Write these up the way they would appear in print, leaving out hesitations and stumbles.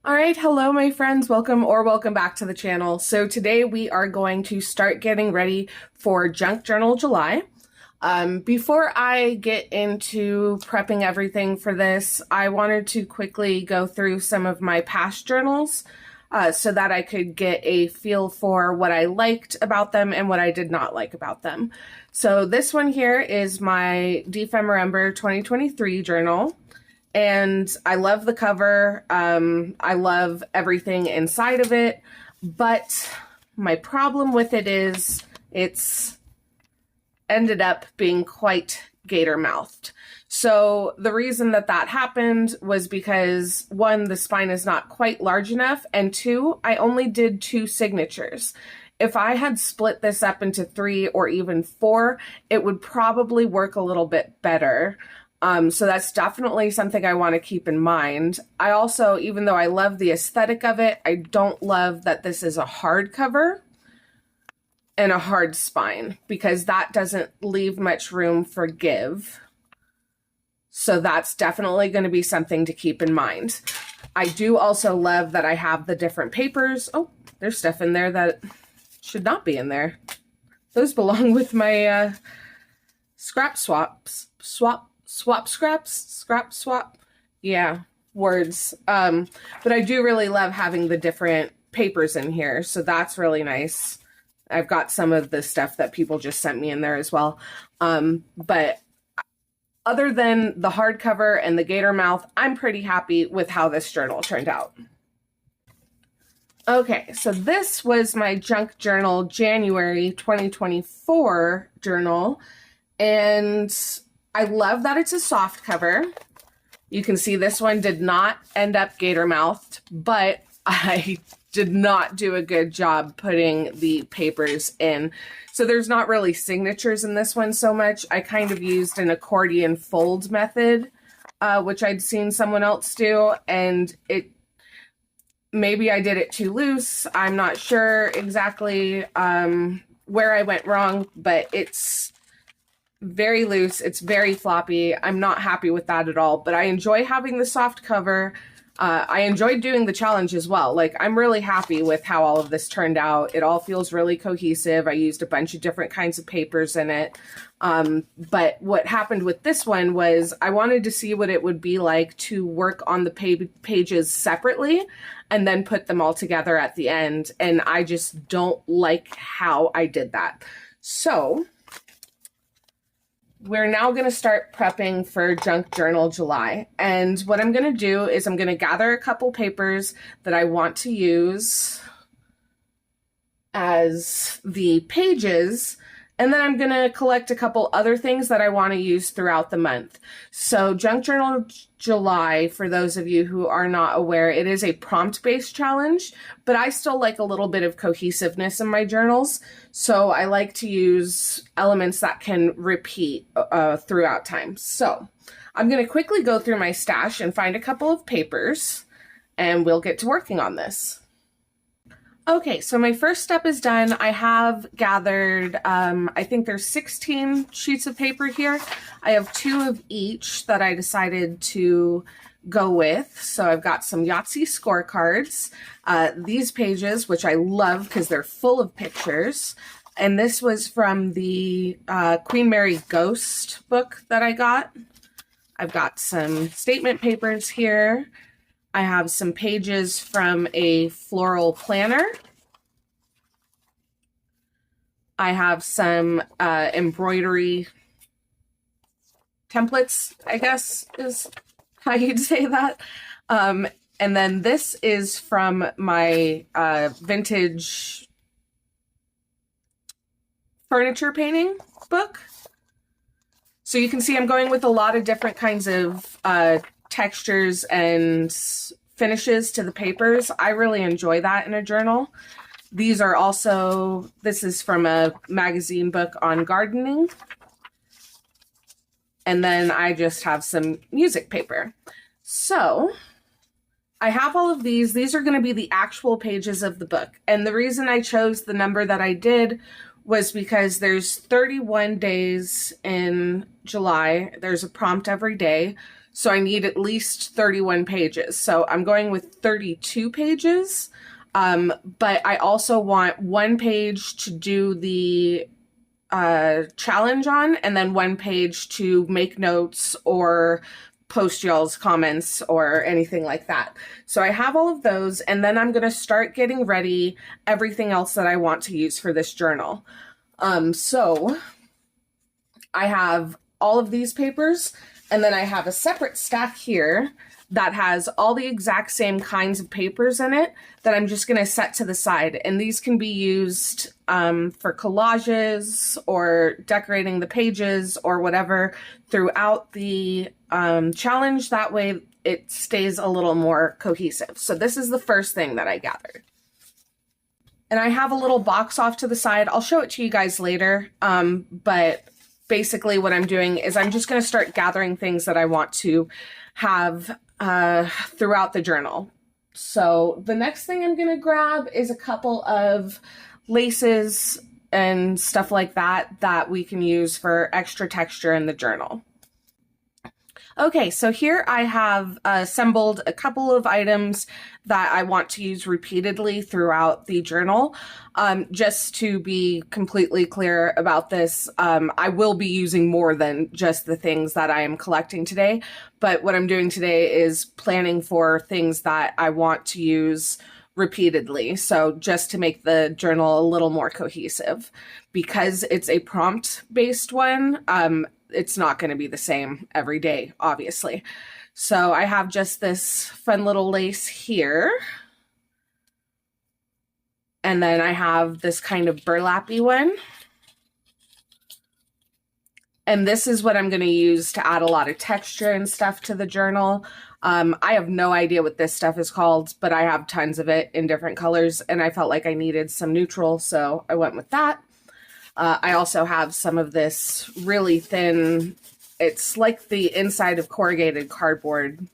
All right, hello my friends, welcome back to the channel. So today we are going to start getting ready for Junk Journal July. Before I get into prepping everything for this, I wanted to quickly go through some of my past journals so that I could get a feel for what I liked about them and what I did not like about them. So this one here is my Defember 2023 journal. And I love the cover. I love everything inside of it. But my problem with it is it's ended up being quite gator mouthed. So the reason that happened was because one, the spine is not quite large enough, and two, I only did 2 signatures. If I had split this up into 3 or even 4, it would probably work a little bit better. So that's definitely something I want to keep in mind. I also, even though I love the aesthetic of it, I don't love that this is a hardcover and a hard spine because that doesn't leave much room for give. So that's definitely going to be something to keep in mind. I do also love that I have the different papers. Oh, there's stuff in there that should not be in there. Those belong with my scrap swap. Yeah, words. But I do really love having the different papers in here. So that's really nice. I've got some of the stuff that people just sent me in there as well. But other than the hardcover and the gator mouth, I'm pretty happy with how this journal turned out. Okay, so this was my Junk Journal January 2024 journal. And I love that it's a soft cover. You can see this one did not end up gator mouthed, but I did not do a good job putting the papers in. So there's not really signatures in this one so much. I kind of used an accordion fold method, which I'd seen someone else do, and maybe I did it too loose. I'm not sure exactly where I went wrong, but it's very loose. It's very floppy. I'm not happy with that at all, but I enjoy having the soft cover. I enjoyed doing the challenge as well. Like, I'm really happy with how all of this turned out. It all feels really cohesive. I used a bunch of different kinds of papers in it. But what happened with this one was I wanted to see what it would be like to work on the pages separately and then put them all together at the end. And I just don't like how I did that. So we're now going to start prepping for Junk Journal July. And what I'm going to do is I'm going to gather a couple papers that I want to use as the pages, and then I'm going to collect a couple other things that I want to use throughout the month. So Junk Journal July, for those of you who are not aware, it is a prompt-based challenge, but I still like a little bit of cohesiveness in my journals. So I like to use elements that can repeat throughout time. So I'm going to quickly go through my stash and find a couple of papers, and we'll get to working on this. Okay, so my first step is done. I have gathered, I think there's 16 sheets of paper here. I have 2 of each that I decided to go with. So I've got some Yahtzee scorecards, these pages, which I love because they're full of pictures. And this was from the Queen Mary Ghost book that I got. I've got some statement papers here. I have some pages from a floral planner. I have some embroidery templates, I guess is how you'd say that. And then this is from my vintage furniture painting book. So you can see I'm going with a lot of different kinds of textures and finishes to the papers. I really enjoy that in a journal. These are also, this is from a magazine book on gardening. And then I just have some music paper. So I have all of these. These are going to be the actual pages of the book. And the reason I chose the number that I did was because there's 31 days in July. There's a prompt every day. So I need at least 31 pages. So I'm going with 32 pages. But I also want 1 page to do the challenge on, and then 1 page to make notes or post y'all's comments or anything like that. So I have all of those, and then I'm going to start getting ready everything else that I want to use for this journal. So I have all of these papers, and then I have a separate stack here that has all the exact same kinds of papers in it that I'm just going to set to the side. And these can be used for collages or decorating the pages or whatever throughout the challenge. That way it stays a little more cohesive. So this is the first thing that I gathered. And I have a little box off to the side. I'll show it to you guys later. But basically what I'm doing is I'm just going to start gathering things that I want to have throughout the journal. So the next thing I'm going to grab is a couple of laces and stuff like that that we can use for extra texture in the journal. Okay, so here I have assembled a couple of items that I want to use repeatedly throughout the journal. Just to be completely clear about this, I will be using more than just the things that I am collecting today, but what I'm doing today is planning for things that I want to use repeatedly. So just to make the journal a little more cohesive. Because it's a prompt-based one, it's not going to be the same every day, obviously. So I have just this fun little lace here. And then I have this kind of burlappy one. And this is what I'm going to use to add a lot of texture and stuff to the journal. I have no idea what this stuff is called, but I have tons of it in different colors, and I felt like I needed some neutral, so I went with that. I also have some of this really thin, it's like the inside of corrugated cardboard.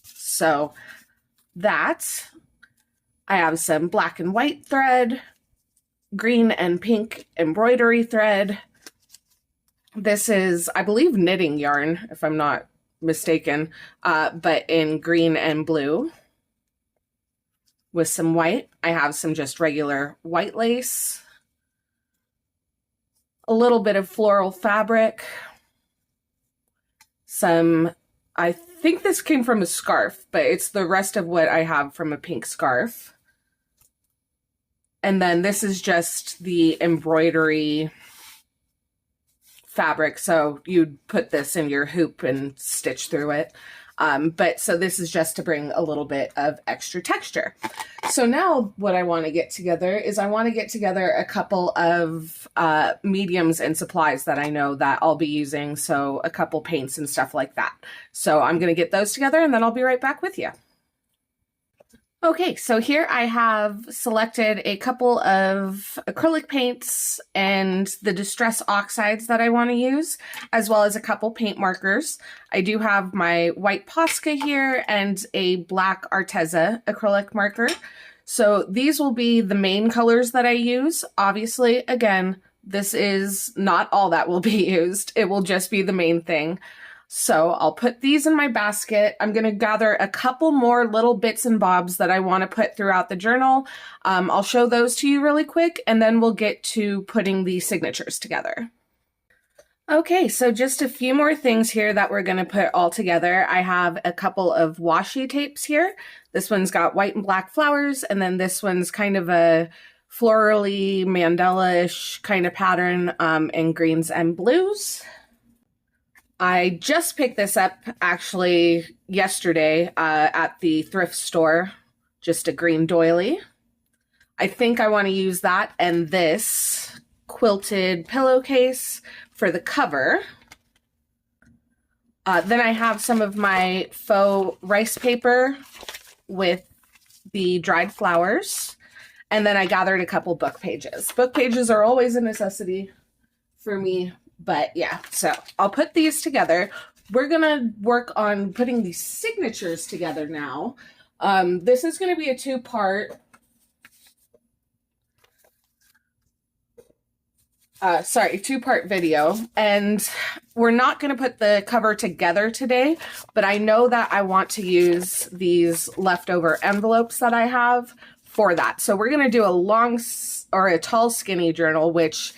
So that. I have some black and white thread, green and pink embroidery thread. This is, I believe, knitting yarn, if I'm not mistaken, but in green and blue with some white. I have some just regular white lace. A little bit of floral fabric, some, I think this came from a scarf, but it's the rest of what I have from a pink scarf. And then this is just the embroidery fabric, so you'd put this in your hoop and stitch through it. But so this is just to bring a little bit of extra texture. So now what I want to get together is I want to get together a couple of mediums and supplies that I know that I'll be using. So a couple paints and stuff like that. So I'm going to get those together and then I'll be right back with you. Okay, so here I have selected a couple of acrylic paints and the Distress Oxides that I want to use, as well as a couple paint markers. I do have my white Posca here and a black Arteza acrylic marker. So these will be the main colors that I use. Obviously, again, this is not all that will be used. It will just be the main thing. So I'll put these in my basket. I'm going to gather a couple more little bits and bobs that I want to put throughout the journal. I'll show those to you really quick, and then we'll get to putting the signatures together. Okay, so just a few more things here that we're going to put all together. I have a couple of washi tapes here. This one's got white and black flowers, and then this one's kind of a florally mandala-ish kind of pattern in greens and blues. I just picked this up actually yesterday at the thrift store, just a green doily. I think I want to use that and this quilted pillowcase for the cover. Then I have some of my faux rice paper with the dried flowers. And then I gathered a couple book pages. Book pages are always a necessity for me. But yeah, so I'll put these together. We're going to work on putting these signatures together now. This is going to be a two-part. two-part video, and we're not going to put the cover together today, but I know that I want to use these leftover envelopes that I have for that. So we're going to do a long or a tall skinny journal, which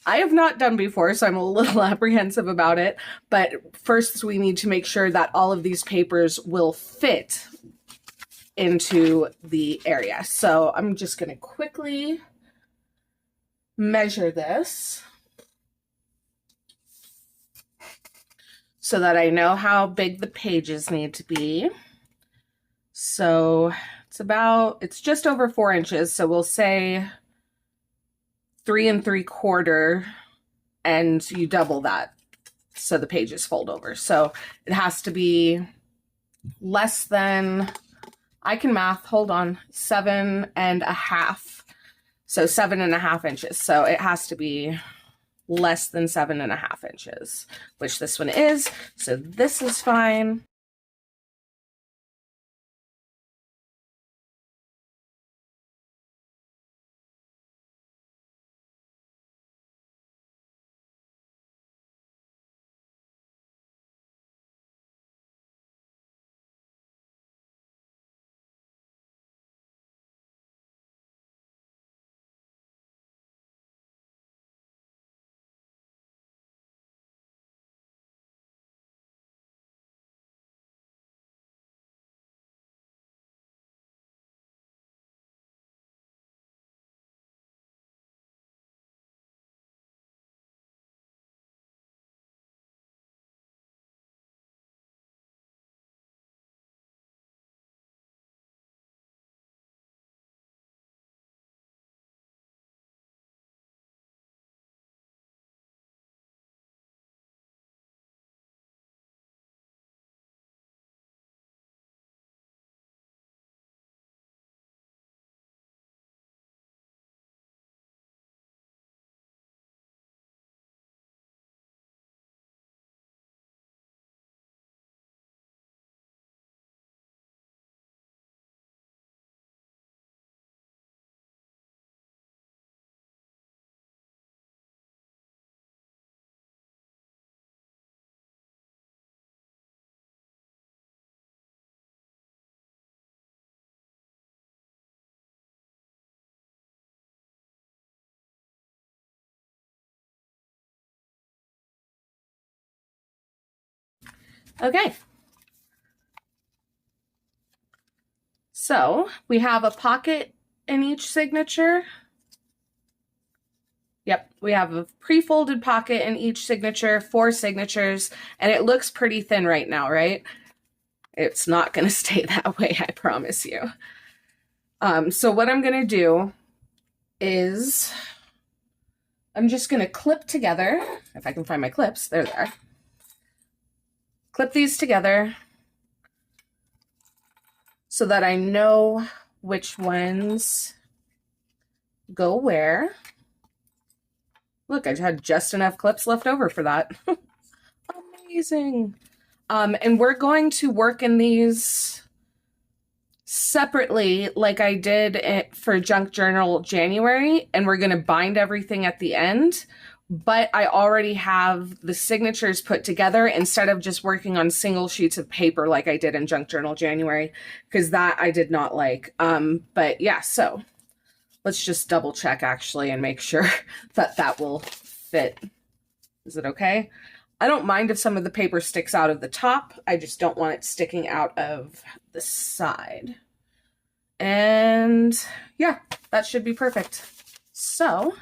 I have not done before, so I'm a little apprehensive about it. But first we need to make sure that all of these papers will fit into the area. So I'm just going to quickly measure this so that I know how big the pages need to be. So it's just over 4 inches. So we'll say 3 3/4, and you double that so the pages fold over. So it has to be less than, I can math, hold on, 7.5. So 7.5 inches. So it has to be less than 7.5 inches, which this one is. So this is fine. Okay. So we have a pocket in each signature. Yep, we have a pre-folded pocket in each signature, 4 signatures, and it looks pretty thin right now, right? It's not going to stay that way, I promise you. So what I'm going to do is I'm just going to clip together, if I can find my clips, there they are. Clip these together so that I know which ones go where. Look, I had just enough clips left over for that. Amazing. And we're going to work in these separately like I did for Junk Journal January, and we're going to bind everything at the end. But I already have the signatures put together instead of just working on single sheets of paper like I did in Junk Journal January, because that I did not like. But yeah, so let's just double check actually and make sure that that will fit. Is it okay? I don't mind if some of the paper sticks out of the top. I just don't want it sticking out of the side. And yeah, that should be perfect. So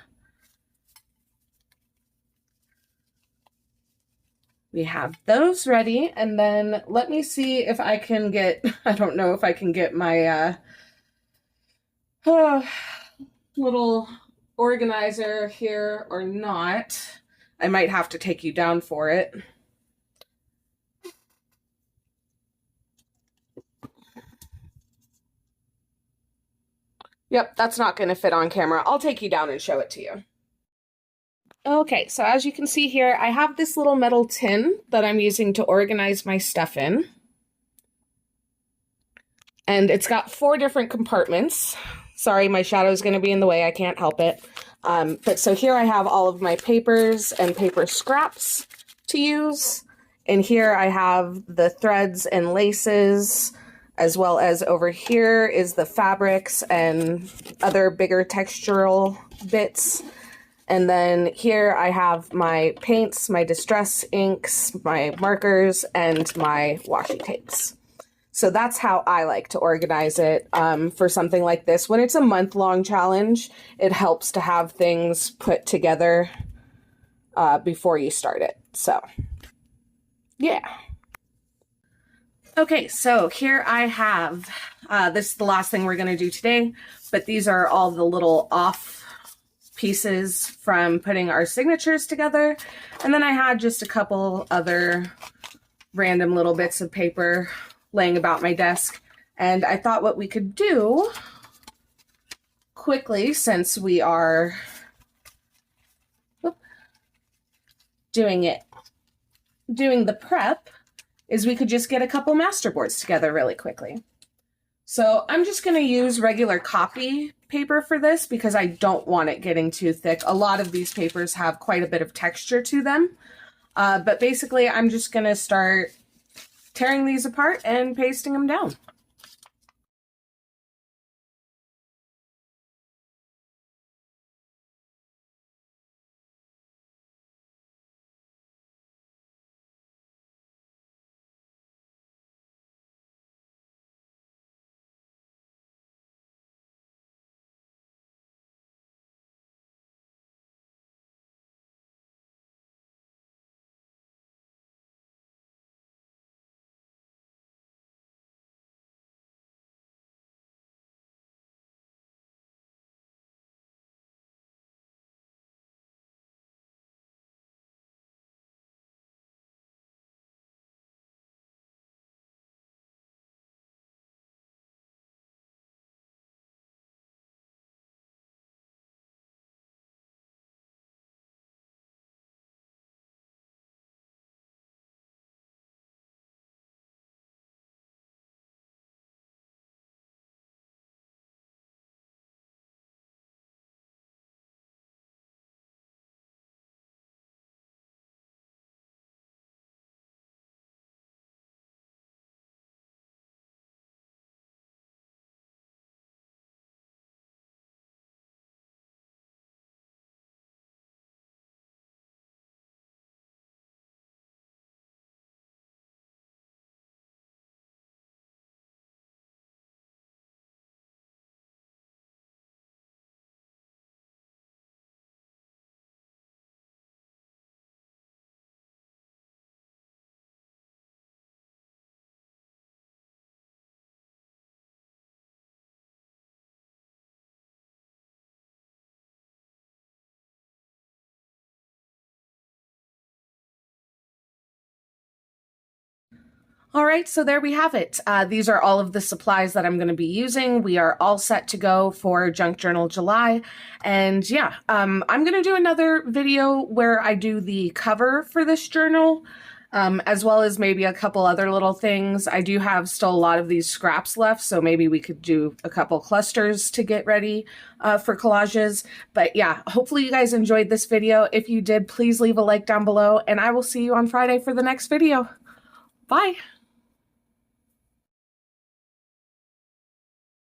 we have those ready, and then let me see if I can get, I don't know if I can get my little organizer here or not. I might have to take you down for it. Yep, that's not going to fit on camera. I'll take you down and show it to you. Okay, so as you can see here, I have this little metal tin that I'm using to organize my stuff in. And it's got 4 different compartments. Sorry, my shadow is going to be in the way. I can't help it. But so here I have all of my papers and paper scraps to use. And here I have the threads and laces, as well as over here is the fabrics and other bigger textural bits. And then here I have my paints, my distress inks, my markers, and my washi tapes. So that's how I like to organize it for something like this. When it's a month-long challenge, it helps to have things put together before you start it. So, yeah. Okay, so here I have, this is the last thing we're going to do today, but these are all the little off pieces from putting our signatures together. And then I had just a couple other random little bits of paper laying about my desk, and I thought what we could do quickly, since we are doing the prep, is we could just get a couple masterboards together really quickly. So I'm just going to use regular copy paper for this because I don't want it getting too thick. A lot of these papers have quite a bit of texture to them, but basically I'm just going to start tearing these apart and pasting them down. All right, so there we have it. These are all of the supplies that I'm going to be using. We are all set to go for Junk Journal July. And yeah, I'm going to do another video where I do the cover for this journal, as well as maybe a couple other little things. I do have still a lot of these scraps left, so maybe we could do a couple clusters to get ready for collages. But yeah, hopefully you guys enjoyed this video. If you did, please leave a like down below, and I will see you on Friday for the next video. Bye.